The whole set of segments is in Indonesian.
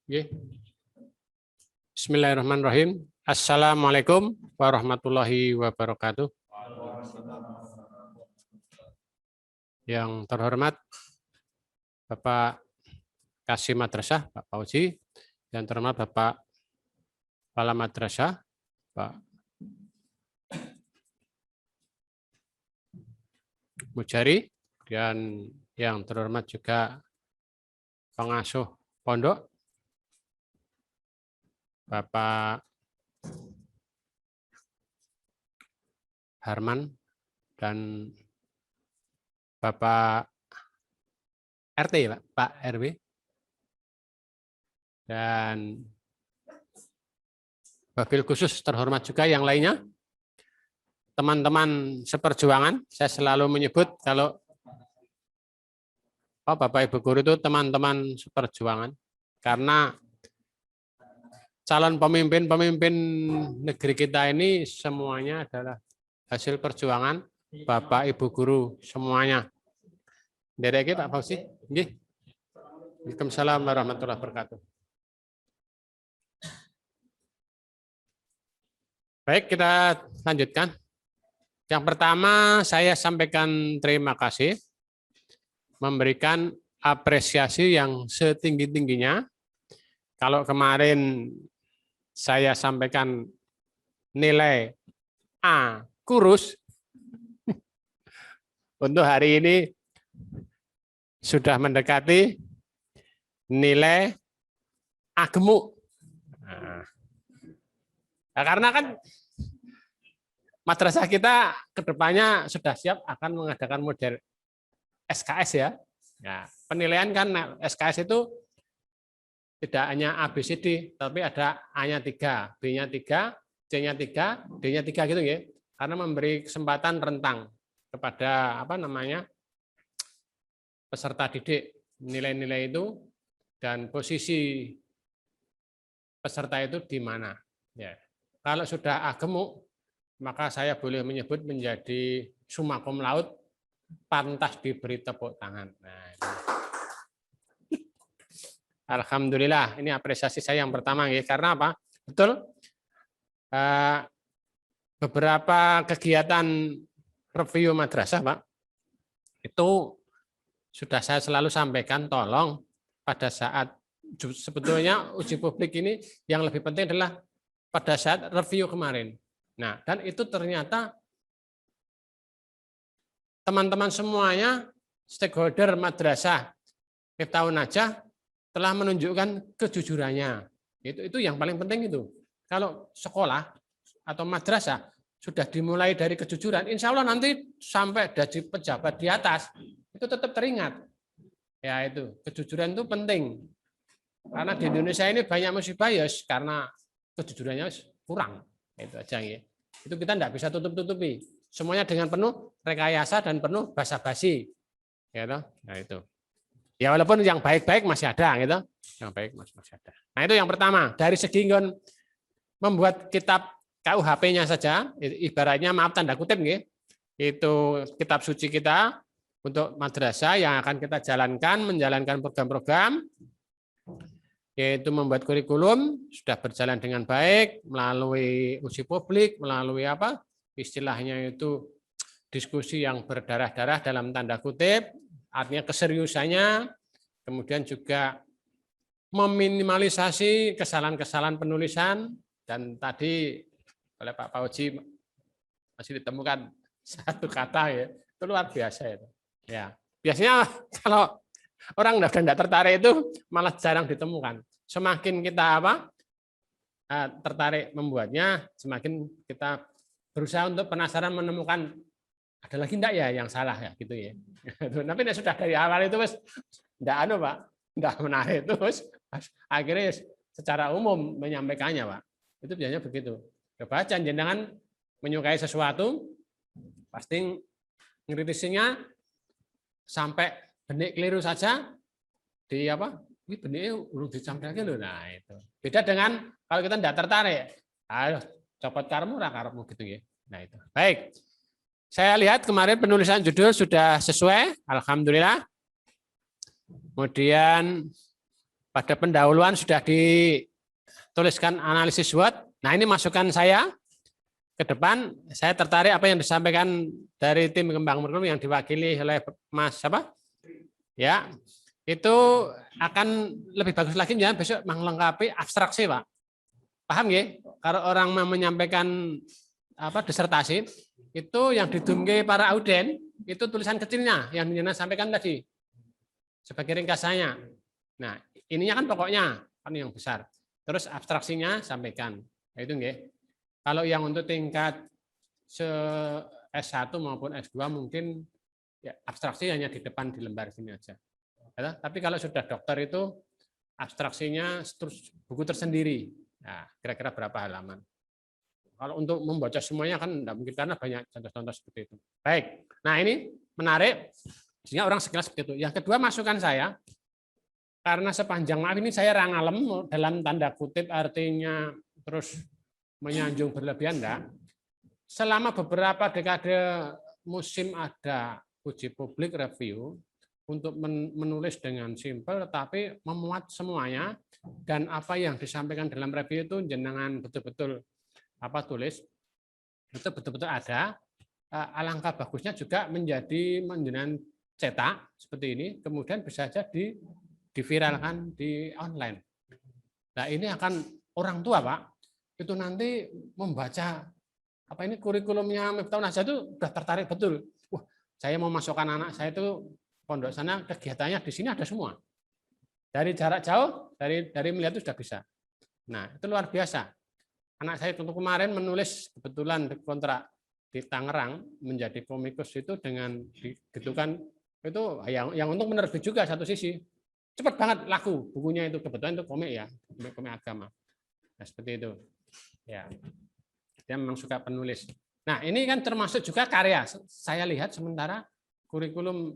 Nggih. Bismillahirrahmanirrahim. Assalamualaikum warahmatullahi wabarakatuh. Yang terhormat Bapak Kasih Madrasah, Pak Fauzi. Yang terhormat Bapak Kepala Madrasah, Pak Mujari. Dan yang terhormat juga pengasuh pondok, Bapak Harman dan Bapak RT, Pak RW, dan wabil khusus terhormat juga yang lainnya, teman-teman seperjuangan. Saya selalu menyebut kalau Bapak Ibu guru itu teman-teman seperjuangan, karena calon pemimpin-pemimpin negeri kita ini semuanya adalah hasil perjuangan Bapak Ibu guru semuanya. Dari Pak Fauzi. Nggih. Waalaikumsalam warahmatullahi wabarakatuh. Baik, kita lanjutkan. Yang pertama saya sampaikan terima kasih, memberikan apresiasi yang setinggi-tingginya. Kalau kemarin saya sampaikan nilai A kurus, untuk hari ini sudah mendekati nilai A gemuk. Nah, karena kan madrasah kita kedepannya sudah siap akan mengadakan model SKS ya. Nah, penilaian kan SKS itu tidak hanya A, B, C, D, tapi ada A-nya 3, B-nya 3, C-nya 3, D-nya 3 gitu ya. Karena memberi kesempatan rentang kepada peserta didik nilai-nilai itu dan posisi peserta itu di mana. Ya. Kalau sudah A gemuk, maka saya boleh menyebut menjadi summa cum laude, pantas diberi tepuk tangan. Nah, alhamdulillah, ini apresiasi saya yang pertama ya. Karena apa? Betul, beberapa kegiatan review madrasah, Pak, itu sudah saya selalu sampaikan, tolong pada saat sebetulnya uji publik ini yang lebih penting adalah pada saat review kemarin. Nah, dan itu ternyata teman-teman semuanya stakeholder madrasah Miftahun Najah telah menunjukkan kejujurannya. Itu yang paling penting itu. Kalau sekolah atau madrasah sudah dimulai dari kejujuran, insya Allah nanti sampai dari pejabat di atas itu tetap teringat. Ya itu, kejujuran itu penting. Karena di Indonesia ini banyak musibah ya karena kejujurannya kurang. Itu aja ya. Itu kita tidak bisa tutup-tutupi. Semuanya dengan penuh rekayasa dan penuh basa-basi. Ya, nah itu. Ya walaupun yang baik-baik masih ada gitu. Yang baik masih ada. Nah, itu yang pertama. Dari segi membuat kitab KUHP-nya saja, ibaratnya maaf tanda kutip nggih. Itu kitab suci kita untuk madrasah yang akan kita jalankan, menjalankan program-program, yaitu membuat kurikulum, sudah berjalan dengan baik melalui uji publik, melalui istilahnya itu diskusi yang berdarah-darah dalam tanda kutip, artinya keseriusannya, kemudian juga meminimalisasi kesalahan-kesalahan penulisan, dan tadi oleh Pak Fauzi masih ditemukan satu kata ya, itu luar biasa itu. Ya, biasanya kalau orang udah tidak tertarik itu malah jarang ditemukan. Semakin kita tertarik membuatnya, semakin kita berusaha untuk penasaran menemukan ada lagi enggak ya yang salah ya gitu ya. Tapi sudah dari awal itu enggak Pak, enggak menarik terus akhirnya secara umum menyampaikannya Pak. Itu biasanya begitu. Coba jenengan menyukai sesuatu pasti ngkritisinya sampai benik keliru saja di ini beniknya urung dicampurke lho. Nah, itu. Beda dengan kalau kita enggak tertarik. Ayo copot karmu ra karepmu gitu ya. Nah, itu. Baik. Saya lihat kemarin penulisan judul sudah sesuai, alhamdulillah. Kemudian pada pendahuluan sudah dituliskan analisis SWOT. Nah, ini masukan saya ke depan. Saya tertarik apa yang disampaikan dari tim kembang kurikulum yang diwakili oleh Mas apa? Ya, itu akan lebih bagus lagi ya besok melengkapi abstraksi, Pak. Paham ya? Kalau orang mau menyampaikan disertasi, itu yang didumke para auden, itu tulisan kecilnya yang Nina sampaikan tadi sebagai ringkasannya. Nah, ininya kan pokoknya kan yang besar. Terus abstraksinya sampaikan. Nah, itu nggih. Kalau yang untuk tingkat S1 maupun S2 mungkin ya abstraksi hanya di depan di lembar sini aja. Ya, tapi kalau sudah dokter itu abstraksinya terus buku tersendiri. Nah, kira-kira berapa halaman? Kalau untuk membaca semuanya kan tidak mungkin karena banyak contoh-contoh seperti itu. Baik. Nah, ini menarik sehingga orang sekilas seperti itu. Yang kedua masukan saya, karena sepanjang maaf ini saya rangalem dalam tanda kutip artinya terus menyanjung berlebihan enggak. Selama beberapa dekade musim ada uji publik review untuk menulis dengan simpel tetapi memuat semuanya dan apa yang disampaikan dalam review itu jenengan betul-betul tulis itu betul-betul ada. Alangkah bagusnya juga menjadi menjenengan cetak seperti ini kemudian bisa saja diviralkan di online. Nah, ini akan orang tua, Pak, itu nanti membaca kurikulumnya Miftahun Najah itu sudah tertarik betul. Wah, saya mau masukkan anak saya itu pondok sana, kegiatannya di sini ada semua. Dari jarak jauh, dari melihat itu sudah bisa. Nah, itu luar biasa. Anak saya untuk kemarin menulis kebetulan kontrak di Tangerang menjadi komikus itu dengan gitu kan itu yang untuk menerbit juga satu sisi. Cepat banget laku bukunya itu kebetulan itu komik ya, komik agama. Nah, seperti itu. Ya. Dia memang suka penulis. Nah, ini kan termasuk juga karya. Saya lihat sementara kurikulum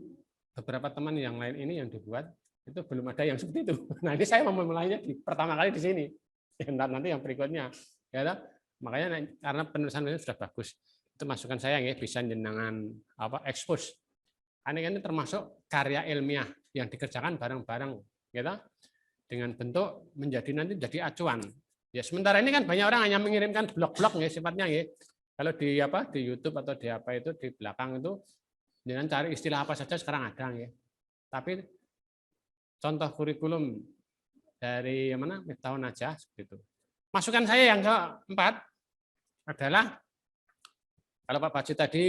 beberapa teman yang lain ini yang dibuat itu belum ada yang seperti itu. Nah, ini saya memulainya pertama kali di sini. Nanti yang berikutnya. Ya, makanya karena penulisan ini sudah bagus. Itu masukan saya ya, bisa jenengan expose. Ini termasuk karya ilmiah yang dikerjakan bareng-bareng, gitu, dengan bentuk menjadi nanti jadi acuan. Ya sementara ini kan banyak orang hanya mengirimkan blog-blog ya sifatnya ya. Kalau di di YouTube atau di itu di belakang itu dengan cari istilah apa saja sekarang ada ya. Tapi contoh kurikulum dari mana Miftahun Najah seperti itu. Masukan saya yang keempat adalah kalau Pak Baji tadi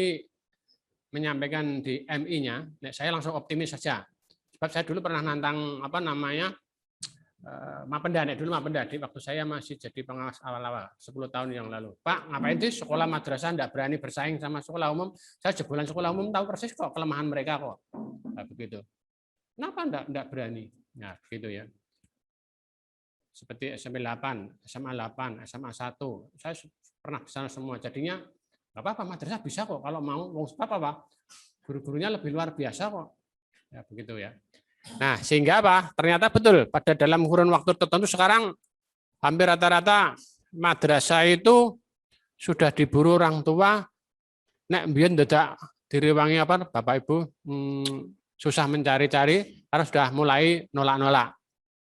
menyampaikan di MI-nya, saya langsung optimis saja. Sebab saya dulu pernah nantang Mapenda, dulu Mapenda, waktu saya masih jadi pengawas awal-awal, 10 tahun yang lalu. Pak, ngapain sih sekolah madrasah tidak berani bersaing sama sekolah umum? Saya jebolan sekolah umum tahu persis kok kelemahan mereka kok. Nah, begitu. Kenapa tidak berani? Nah, begitu ya. Seperti SMP 8, SMA 8, SMA 1. Saya pernah ke sana semua. Jadinya nggak apa-apa, madrasah bisa kok kalau mau. Pak? Guru-gurunya lebih luar biasa kok. Ya, begitu ya. Nah, sehingga ternyata betul pada dalam kurun waktu tertentu sekarang hampir rata-rata madrasah itu sudah diburu orang tua. Nek mbiyen dadak direwangi Bapak Ibu susah mencari-cari karena sudah mulai nolak-nolak.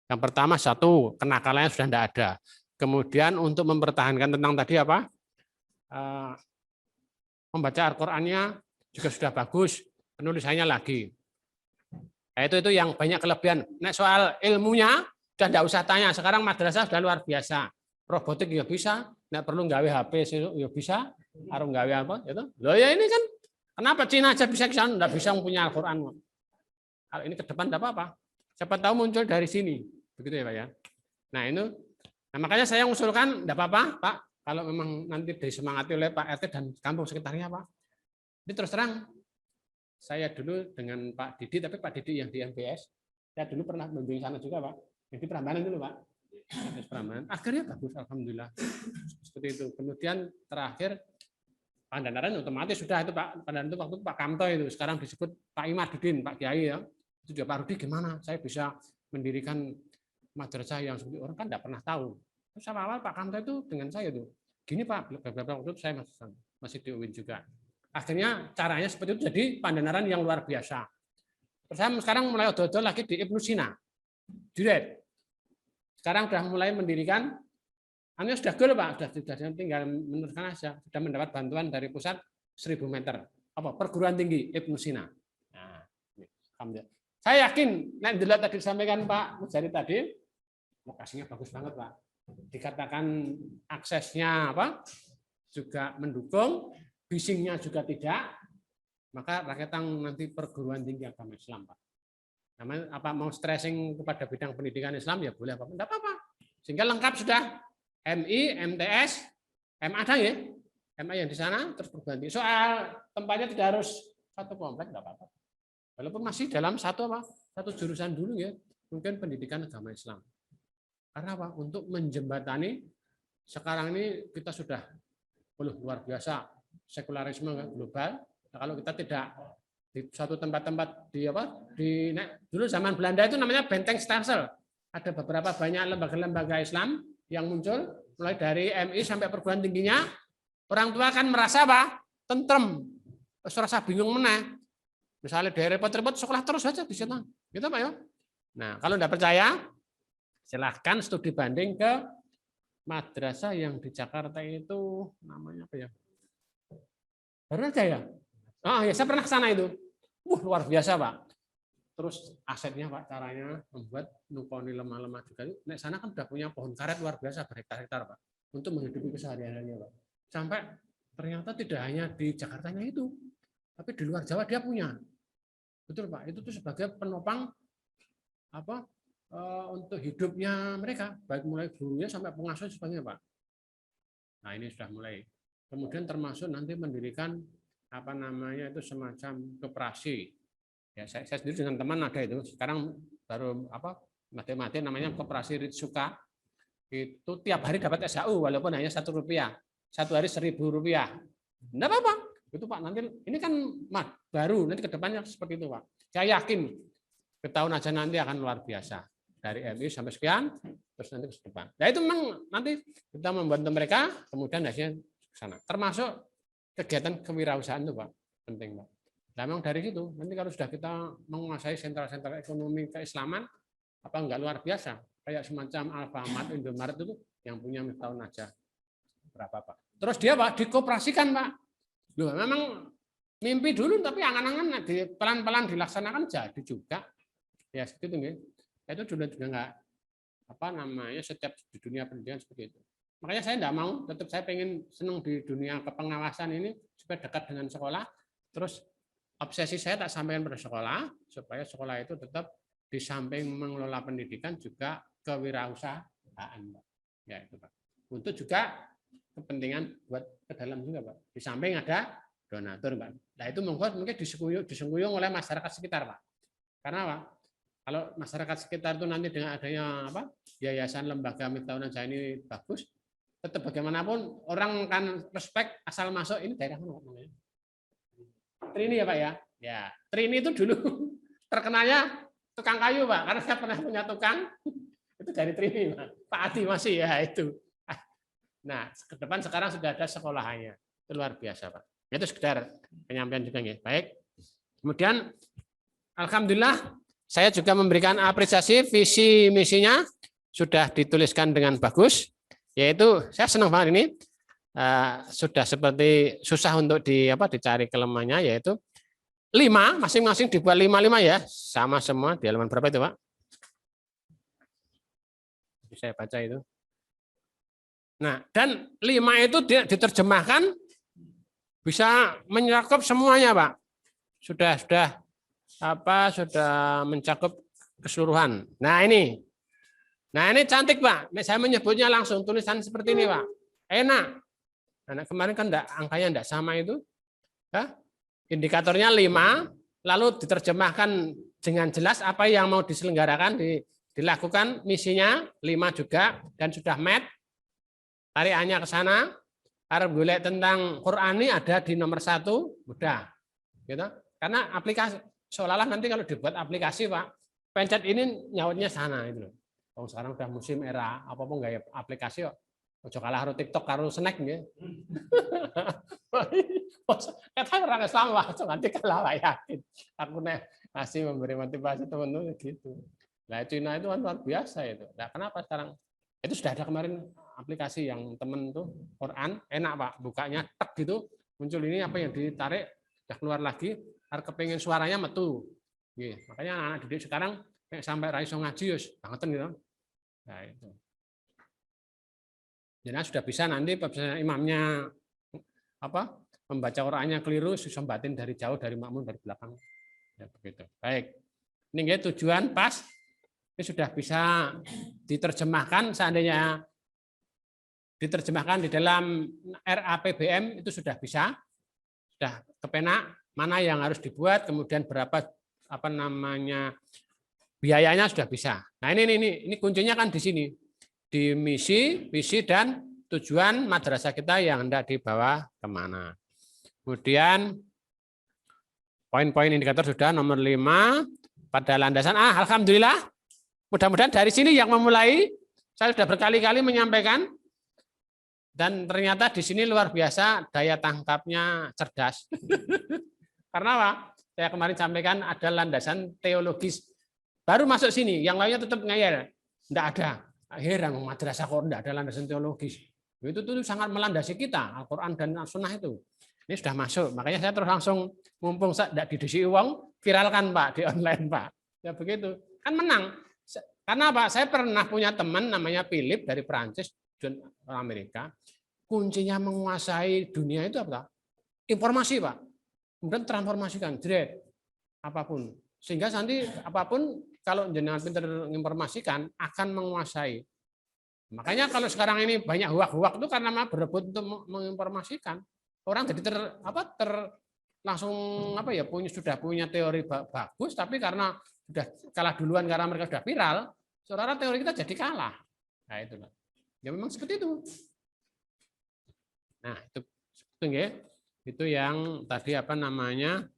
Yang pertama satu, kenakalannya sudah tidak ada. Kemudian untuk mempertahankan tentang tadi membaca Al-Qur'annya juga sudah bagus, penulisannya lagi. Nah, itu yang banyak kelebihan. Nah, soal ilmunya sudah tidak usah tanya. Sekarang madrasah sudah luar biasa. Robotik ya bisa, tidak perlu nggawe HP ya bisa, harus nggawe apa itu. Loh ya ini kan kenapa Cina aja bisa ke sana, tidak bisa punya Al-Qur'an. Kalau ini ke depan tidak apa-apa. Siapa tahu muncul dari sini. Begitu ya, Pak ya. Nah, makanya saya mengusulkan tidak apa-apa, Pak, kalau memang nanti disemangati oleh Pak RT dan kampung sekitarnya, Pak. Ini terus terang, saya dulu dengan Pak Didi, tapi Pak Didi yang di MPS, saya dulu pernah membimbing sana juga, Pak. Jadi Prambanan dulu, Pak. Prambanan. Akhirnya bagus, alhamdulillah. Seperti itu. Kemudian terakhir Pandanaran otomatis sudah itu Pak. Pandanaran itu waktu Pak Kamto itu, sekarang disebut Pak Imadudin, Pak Kiai ya. Itu juga Pak Rudi gimana? Saya bisa mendirikan madrasah yang seperti orang kan tidak pernah tahu. Terus awal Pak Kamto itu dengan saya tuh, gini Pak, beberapa waktu itu saya masih di UIN juga. Akhirnya caranya seperti itu jadi Pandanaran yang luar biasa. Terus saya sekarang mulai odol-odol lagi di Ibnu Sina. Juret. sekarang sudah mulai mendirikan, hanya sudah goal Pak, sudah tinggal meneruskan aja, sudah mendapat bantuan dari pusat 1000 meter. Apa perguruan tinggi Ibnu Sina. Nah, saya yakin, nah dilihat tadi disampaikan Pak Mujari tadi, lokasinya bagus banget Pak. Dikatakan aksesnya apa? Juga mendukung, bisingnya juga tidak, maka Raketang nanti perguruan tinggi agama Islam Pak. Namanya apa mau stressing kepada bidang pendidikan Islam ya boleh apa? Enggak apa-apa. Sehingga lengkap sudah MI, MTS, MA ada ya? MA yang di sana terus perguruan tinggi. Soal tempatnya tidak harus satu komplek enggak apa-apa. Walaupun masih dalam satu jurusan dulu ya, mungkin pendidikan agama Islam. Karena apa? Untuk menjembatani sekarang ini kita sudah luar biasa sekularisme global. Nah, kalau kita tidak di suatu tempat-tempat dulu zaman Belanda itu namanya Benteng Stelsel. Ada beberapa banyak lembaga-lembaga Islam yang muncul mulai dari MI sampai perguruan tingginya. Orang tua kan merasa apa? Tentrem, merasa bingung meneh. Misalnya dari repot-repot sekolah terus saja di sana. Gitu Pak ya. Nah, kalau tidak percaya silahkan studi banding ke madrasah yang di Jakarta itu namanya apa ya? Baru aja ya. Oh ya, saya pernah ke sana itu. Luar biasa Pak. Terus asetnya Pak, caranya membuat nukoni lemah-lemah juga. Nek sana kan sudah punya pohon karet luar biasa berhektar-hektar Pak, untuk menghidupi kesehariannya Pak. Sampai ternyata tidak hanya di Jakartanya itu, tapi di luar Jawa dia punya. Betul Pak, itu tuh sebagai penopang apa untuk hidupnya mereka, baik mulai gurunya sampai pengasuh sebagainya Pak. Nah ini sudah mulai. Kemudian termasuk nanti mendirikan apa namanya itu semacam koperasi. Ya, saya sendiri dengan teman ada itu. Sekarang baru apa matematik namanya koperasi Ritsuka. Itu tiap hari dapat SHU walaupun hanya Rp1. Satu hari Rp1.000. Enggak apa-apa. Itu Pak nanti ini kan baru nanti ke depannya seperti itu Pak. Saya yakin ke tahun aja nanti akan luar biasa. Dari MI sampai sekian terus nanti ke depan. Nah itu memang nanti kita membantu mereka kemudian hasilnya ke sana. Termasuk kegiatan kewirausahaan itu Pak, penting Pak. Nah, memang dari situ nanti kalau sudah kita menguasai sentral-sentral ekonomi keislaman, apa enggak luar biasa? Kayak semacam Alfamart, Indomaret itu yang punya Miftahun Najah berapa Pak? Terus dia Pak dikoperasikan Pak. Loh, memang mimpi dulu tapi angan-angan pelan-pelan dilaksanakan jadi juga. Ya seperti itu. Itu juga enggak apa namanya setiap di dunia pendidikan seperti itu. Makanya saya enggak mau, tetap saya pengen senang di dunia kepengawasan ini supaya dekat dengan sekolah. Terus obsesi saya tak sampaikan pada sekolah supaya sekolah itu tetap di samping mengelola pendidikan juga kewirausahaan, Pak. Ya itu Pak. Untuk juga kepentingan buat ke dalam juga Pak. Di samping ada donatur Pak. Nah itu mungkin disengkuyung oleh masyarakat sekitar Pak. Karena Pak, kalau masyarakat sekitar itu nanti dengan adanya apa yayasan lembaga Miftahun Najah ini bagus, tetap bagaimanapun orang kan respect asal masuk ini daerah mana namanya? Trini ya Pak ya. Ya, Trini itu dulu terkenalnya tukang kayu Pak, karena saya pernah punya tukang itu dari Trini Pak. Pak Adi masih ya itu. Nah, ke depan sekarang sudah ada sekolahannya. Itu luar biasa Pak. Itu sekedar penyampaian juga ya. Baik. Kemudian alhamdulillah saya juga memberikan apresiasi visi misinya sudah dituliskan dengan bagus. Yaitu saya senang banget ini. Sudah seperti susah untuk dicari kelemahannya, yaitu 5 masing-masing dibuat 5 ya, sama semua di halaman berapa itu Pak? Saya baca itu. Nah dan 5 itu diterjemahkan bisa mencakup semuanya Pak. Sudah mencakup keseluruhan. Nah ini cantik Pak. Saya menyebutnya langsung tulisan seperti ini Pak. Enak. Nah, kemarin kan angkanya enggak sama itu. Ya? Indikatornya 5, lalu diterjemahkan dengan jelas apa yang mau diselenggarakan, dilakukan misinya 5 juga, dan sudah match. Tarikannya ke sana, Arab golek tentang Qur'ani ada di nomor 1, udah. Gitu. Karena aplikasi, seolah-olah nanti kalau dibuat aplikasi Pak, pencet ini nyautnya sana. Itu. Sekarang udah musim era, apapun nggak aplikasi kok. Ojo kalah karo TikTok karo snack nggih. Kata orang Islam lah, nanti kalah yakin. Aku nek masih memberi motivasi teman-teman gitu. Nah, Cina itu kan luar biasa itu. Nah, kenapa sekarang? Itu sudah ada kemarin aplikasi yang temen tuh Quran, enak Pak, bukanya tek gitu, muncul ini apa yang ditarik, sudah keluar lagi, harus kepengen suaranya metu. Makanya anak-anak didik sekarang sampai raiso ngaji bangetan gitu. Nah, itu. Jadi sudah bisa nanti imamnya apa membaca Qurannya keliru, batin dari jauh, dari makmum dari belakang. Ya, begitu. Baik. Ini tujuan pas. Ini sudah bisa diterjemahkan, seandainya diterjemahkan di dalam RAPBM itu sudah bisa, sudah kepenak mana yang harus dibuat, kemudian berapa apa namanya biayanya sudah bisa. Nah ini kuncinya kan di sini, di misi, visi dan tujuan madrasah kita yang hendak dibawa kemana. Kemudian poin-poin indikator sudah nomor 5 pada landasan. Alhamdulillah. Mudah-mudahan dari sini yang memulai, saya sudah berkali-kali menyampaikan, dan ternyata di sini luar biasa daya tangkapnya cerdas. Karena apa? Saya kemarin sampaikan ada landasan teologis. Baru masuk sini, yang lainnya tetap ngeyel. Tidak ada. Heran, madrasah kok tidak ada landasan teologis. Itu tuh sangat melandasi kita, Al-Quran dan As-Sunnah itu. Ini sudah masuk. Makanya saya terus langsung, mumpung tidak didisi uang, viralkan Pak, di online Pak. Ya begitu. Kan menang. Karena Pak, saya pernah punya teman namanya Philip dari Prancis, Amerika. Kuncinya menguasai dunia itu apa? Informasi Pak. Kemudian transformasikan, jeret, apapun. Sehingga nanti apapun kalau jenengan pintar menginformasikan akan menguasai. Makanya kalau sekarang ini banyak huak-huak itu karena berebut untuk menginformasikan. Orang jadi langsung sudah punya teori bagus, tapi karena sudah kalah duluan karena mereka sudah viral, saudara teori kita jadi kalah. Nah itu, ya memang seperti itu. Nah itu ya, itu yang tadi apa namanya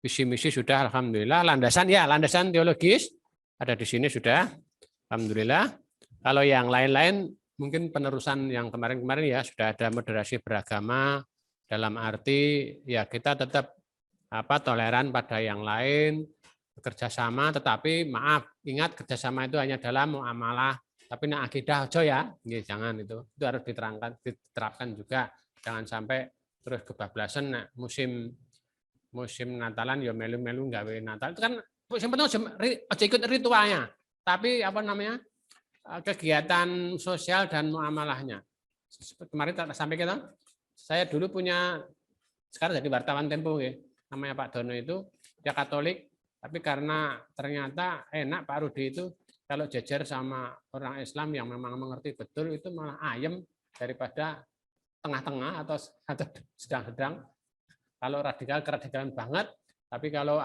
visi misi sudah, alhamdulillah. Landasan teologis ada di sini sudah, alhamdulillah. Kalau yang lain-lain mungkin penerusan yang kemarin-kemarin ya sudah ada moderasi beragama. Dalam arti ya kita tetap toleran pada yang lain, bekerjasama, tetapi maaf, ingat kerjasama itu hanya dalam muamalah, tapi nak akidah aja ya, jangan itu harus diterapkan juga, jangan sampai terus kebablasan musim Natalan ya melu-melu gawe Natal itu kan yang penting aja ikut ritualnya, tapi apa namanya kegiatan sosial dan muamalahnya. Kemarin tak sampai kita. Saya dulu punya, sekarang jadi wartawan Tempo ya, namanya Pak Dono itu, dia Katolik, tapi karena ternyata enak Pak Rudi itu, kalau jejer sama orang Islam yang memang mengerti betul, itu malah ayem daripada tengah-tengah atau sedang-sedang. Kalau radikal, keradikalan banget, tapi kalau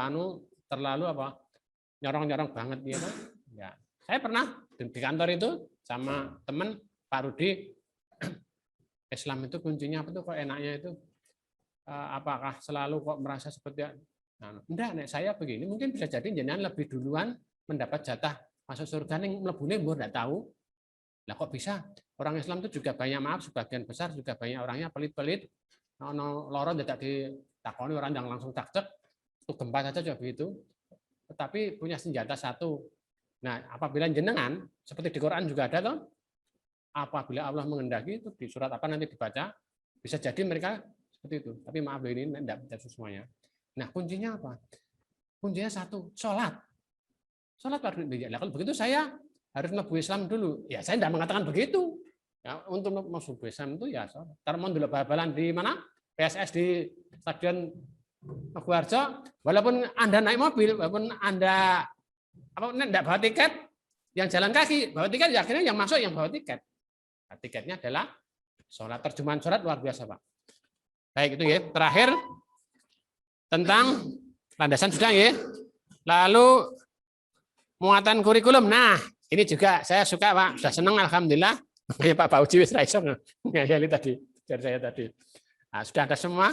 terlalu nyorong-nyorong banget ya kan. Ya, saya pernah di kantor itu sama teman Pak Rudi, Islam itu kuncinya apa tuh kok enaknya itu apakah selalu kok merasa seperti enggak, saya begini mungkin bisa jadi jenengan lebih duluan mendapat jatah masuk surga ning mlebune mbok enggak tahu. Lah kok bisa? Orang Islam itu juga banyak, maaf sebagian besar juga banyak orangnya pelit-pelit. Ono loro tidak ditakoni orang yang langsung cak-cek, itu gempa saja coba begitu. Tetapi punya senjata satu. Nah, apabila jenengan seperti di Quran juga ada toh, apabila Allah mengendaki itu di surat apa nanti dibaca, bisa jadi mereka seperti itu. Tapi maaf ini tidak semuanya. Nah kuncinya apa? Kuncinya satu, sholat. Sholat Pak. Kalau begitu saya harus mlebu Islam dulu. Ya saya tidak mengatakan begitu. Ya, untuk masuk Islam itu ya sholat. Tarmon dulu bal-balan di mana? PSS di Stadion Maguwarjo. Walaupun Anda naik mobil, walaupun Anda tidak bawa tiket, yang jalan kaki bawa tiket, ya akhirnya yang masuk yang bawa tiket. Nah, tiketnya adalah sholat. Terjemahan sholat luar biasa Pak. Baik itu ya. Terakhir tentang landasan sudah ya. Lalu muatan kurikulum. Nah ini juga saya suka Pak. Sudah senang alhamdulillah. Kayak Pak Bauji wis ra iso ngayali tadi dari saya tadi. Nah, sudah ada semua.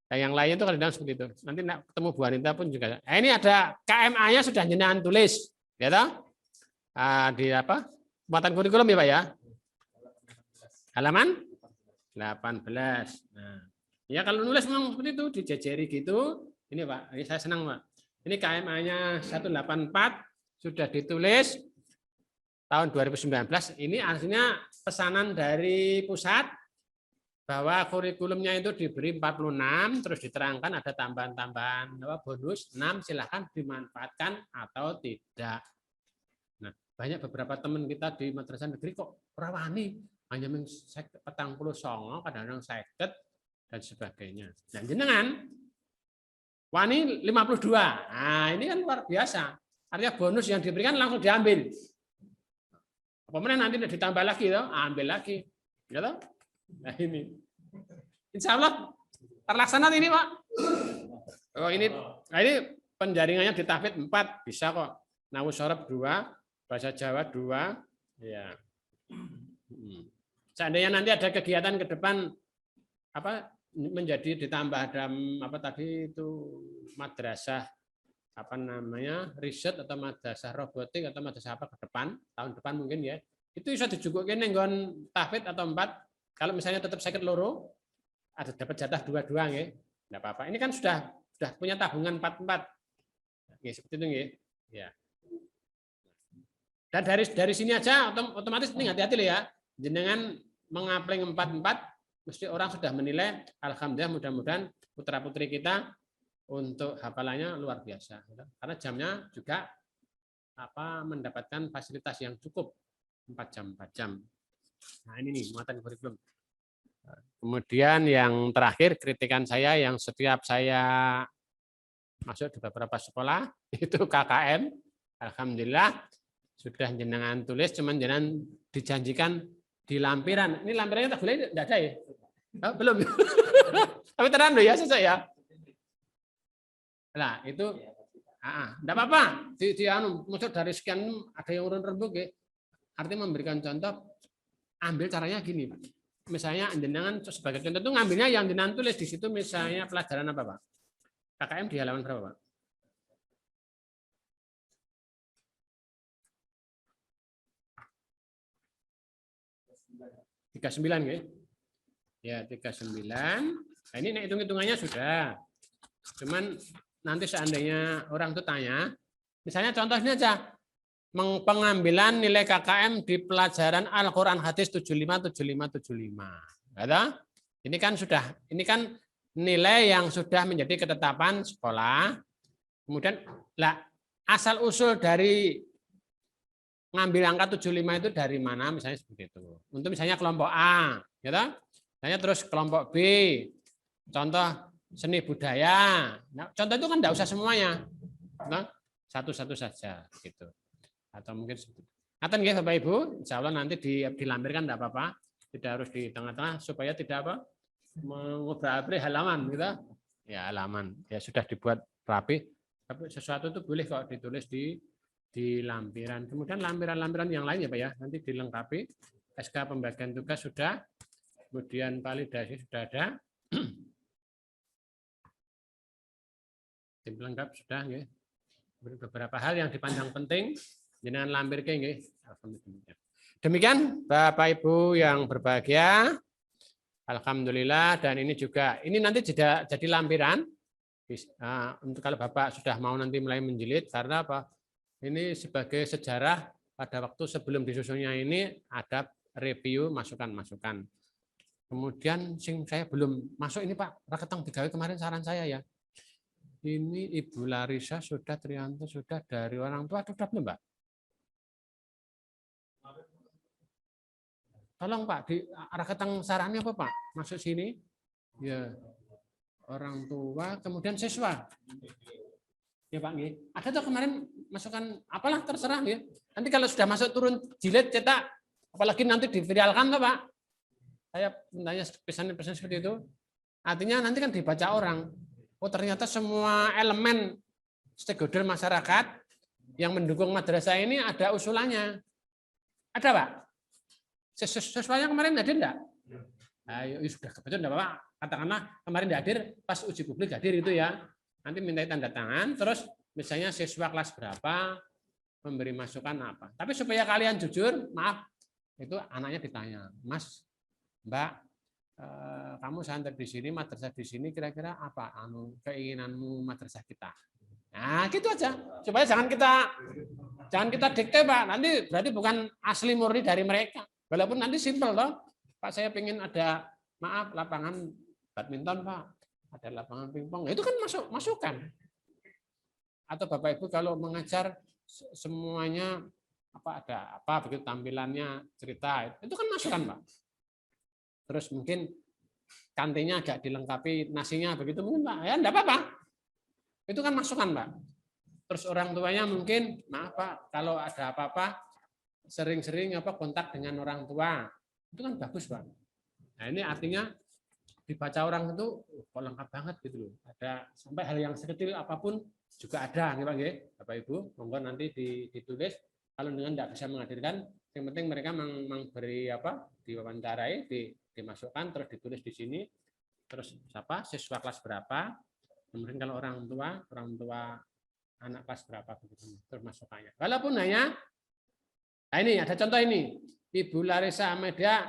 Nah, yang lain itu kadang seperti itu. Nanti ketemu Bu Anita pun juga. Nah, ini ada KMA-nya sudah jenengan tulis, ya toh? Di apa? Muatan kurikulum ya Pak ya. Halaman 18. Nah, ya kalau nulis memang seperti itu, dijejeri gitu, Ini Pak, ini saya senang Pak. Ini KMA-nya 184 sudah ditulis tahun 2019. Ini artinya pesanan dari pusat bahwa kurikulumnya itu diberi 46, terus diterangkan ada tambahan-tambahan bonus 6, silahkan dimanfaatkan atau tidak. Nah, banyak beberapa teman kita di madrasah negeri kok rawani hanya petang puluh songo, kadang-kadang seket dan sebagainya. Dan jenengan wani 52. Nah, ini kan luar biasa. Artinya bonus yang diberikan langsung diambil. Kemudian nanti ditambah lagi, toh, ambil lagi. Ya, toh? Nah, ini. Insya Allah terlaksana ini, Pak. Oh, ini penjaringannya di tahfidz 4, bisa kok. Nahwu shorof 2, bahasa Jawa 2. Ya. Seandainya nanti ada kegiatan ke depan apa menjadi ditambah ada apa tadi itu madrasah apa namanya riset atau madrasah robotik atau madrasah apa ke depan tahun depan mungkin ya itu bisa dijugukin nenggon tahfidz atau 4 kalau misalnya tetap sakit loro ada dapat jatah 2 ya enggak apa-apa ini kan sudah punya tabungan 4 ya, seperti itu ya dan dari sini aja otomatis ini hati-hati ya jenengan mengapply 4 mesti orang sudah menilai alhamdulillah mudah-mudahan putra-putri kita untuk hafalannya luar biasa karena jamnya juga mendapatkan fasilitas yang cukup 4 jam. Nah, ini nih muatan kurikulum. Kemudian yang terakhir kritikan saya yang setiap saya masuk di beberapa sekolah itu KKM alhamdulillah sudah jenengan tulis cuman jenengan dijanjikan di lampiran. Ini lampirannya tak boleh enggak ada ya? Oh, belum. Tapi terang ya sesuai ya. Nah, itu enggak apa-apa. Maksud dari sekian ada yang urun rembuk ya. Artinya memberikan contoh ambil caranya gini, Pak. Misalnya jenengan sebagai contoh itu ngambilnya yang jenengan tulis di situ misalnya pelajaran apa, Pak? KKM di halaman berapa, Pak? Tiga 39 ya. Ya, 39. Nah, ini hitung-hitungannya sudah. Cuman nanti seandainya orang itu tanya, misalnya contohnya aja, pengambilan nilai KKM di pelajaran Al-Quran Hadis 75, 75, 75. Ada? Ini kan nilai yang sudah menjadi ketetapan sekolah. Kemudian, asal usul dari ngambil angka 75 itu dari mana misalnya seperti itu. Untuk misalnya kelompok A, gitu. Misalnya terus kelompok B, contoh seni budaya. Nah, contoh itu kan enggak usah semuanya. Nah, satu-satu saja gitu. Atau mungkin ngaten nggih Bapak Ibu, insyaallah nanti dilampirkan enggak apa-apa. Tidak harus di tengah-tengah supaya tidak mengobrak-abrik halaman gitu. Ya, halaman. Ya sudah dibuat rapi. Tapi sesuatu itu boleh kok ditulis di lampiran. Kemudian lampiran-lampiran yang lain ya Pak ya, nanti dilengkapi. SK pembagian tugas sudah, kemudian validasi sudah ada. Tim pelengkap sudah nggih. Beberapa hal yang dipandang penting jenengan lampirke nggih. Demikian Bapak Ibu yang berbahagia. Alhamdulillah dan ini nanti jadi lampiran. Untuk kalau Bapak sudah mau nanti mulai menjilid karena apa? Ini sebagai sejarah pada waktu sebelum disusunnya ini ada review masukan-masukan. Kemudian saya belum masuk ini Pak, raketang digawe kemarin saran saya ya. Ini Ibu Larissa sudah, Trianto sudah dari orang tua sudah belum Pak? Tolong Pak, di raketang sarannya apa Pak? Masuk sini. Ya. Orang tua, kemudian siswa. Ya Pak, ada tuh kemarin masukan apalah terserah ya. Nanti kalau sudah masuk turun jilid cetak, apalagi nanti diviralkan tuh Pak. Saya mintanya pesan-pesan seperti itu. Artinya nanti kan dibaca orang. Oh ternyata semua elemen stakeholder masyarakat yang mendukung madrasah ini ada usulannya. Ada Pak? Sesuanya kemarin hadir enggak? Ayo sudah kebetulan enggak Pak. Katakanlah kemarin enggak hadir, pas uji publik hadir itu ya. Nanti minta tanda tangan, terus misalnya siswa kelas berapa, memberi masukan apa. Tapi supaya kalian jujur, maaf, itu anaknya ditanya, Mas, Mbak, kamu santri di sini, madrasah di sini, kira-kira apa keinginanmu madrasah kita? Nah, gitu aja. Supaya jangan kita dikte, Pak. Nanti berarti bukan asli murni dari mereka. Walaupun nanti simpel toh. Pak, saya pengen ada lapangan badminton, Pak. Ada lapangan pingpong. Itu kan masukan. Atau Bapak Ibu kalau mengajar semuanya ada begitu tampilannya, cerita, itu kan masukan, Pak. Terus mungkin kantinnya agak dilengkapi nasinya begitu mungkin, Pak. Ya enggak apa-apa. Itu kan masukan, Pak. Terus orang tuanya mungkin, maaf Pak, kalau ada apa-apa sering-sering kontak dengan orang tua. Itu kan bagus, Pak. Nah, ini artinya dibaca orang itu kok lengkap banget gitu loh. Ada sampai hal yang sekecil apapun juga ada, Pak nggih. Bapak Ibu, monggo nanti ditulis. Kalau dengan tidak bisa menghadirkan, yang penting mereka memberi diwawancarai, dimasukkan terus ditulis di sini. Terus siswa kelas berapa? Kemudian kalau orang tua anak kelas berapa begitu terus masukannya. Walaupun hanya ini ada contoh ini. Ibu Larissa Amedia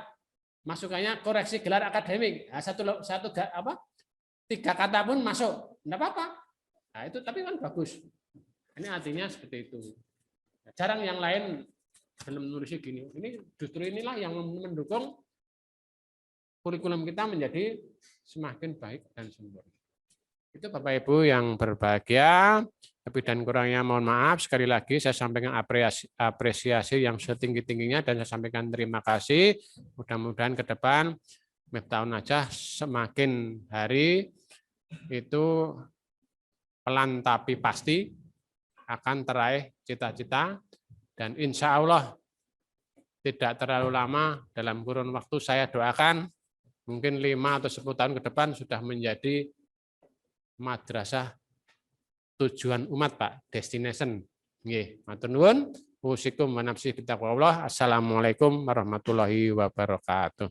masukannya koreksi gelar akademik. Nah, tiga kata pun masuk. Enggak apa-apa. Nah, itu tapi kan bagus. Ini artinya seperti itu. Jarang yang lain belum menulis gini. Ini justru inilah yang mendukung kurikulum kita menjadi semakin baik dan sempurna. Itu Bapak Ibu yang berbahagia, lebih dan kurangnya mohon maaf. Sekali lagi saya sampaikan apresiasi yang setinggi-tingginya dan saya sampaikan terima kasih. Mudah-mudahan ke depan Miftahun Najah semakin hari itu pelan tapi pasti akan teraih cita-cita dan insya Allah tidak terlalu lama dalam kurun waktu saya doakan mungkin 5 atau 10 tahun ke depan sudah menjadi madrasah tujuan umat, Pak, destination. Nggih, matur nuwun. Usikum wa nafsi bittaqwallah. Assalamualaikum warahmatullahi wabarakatuh.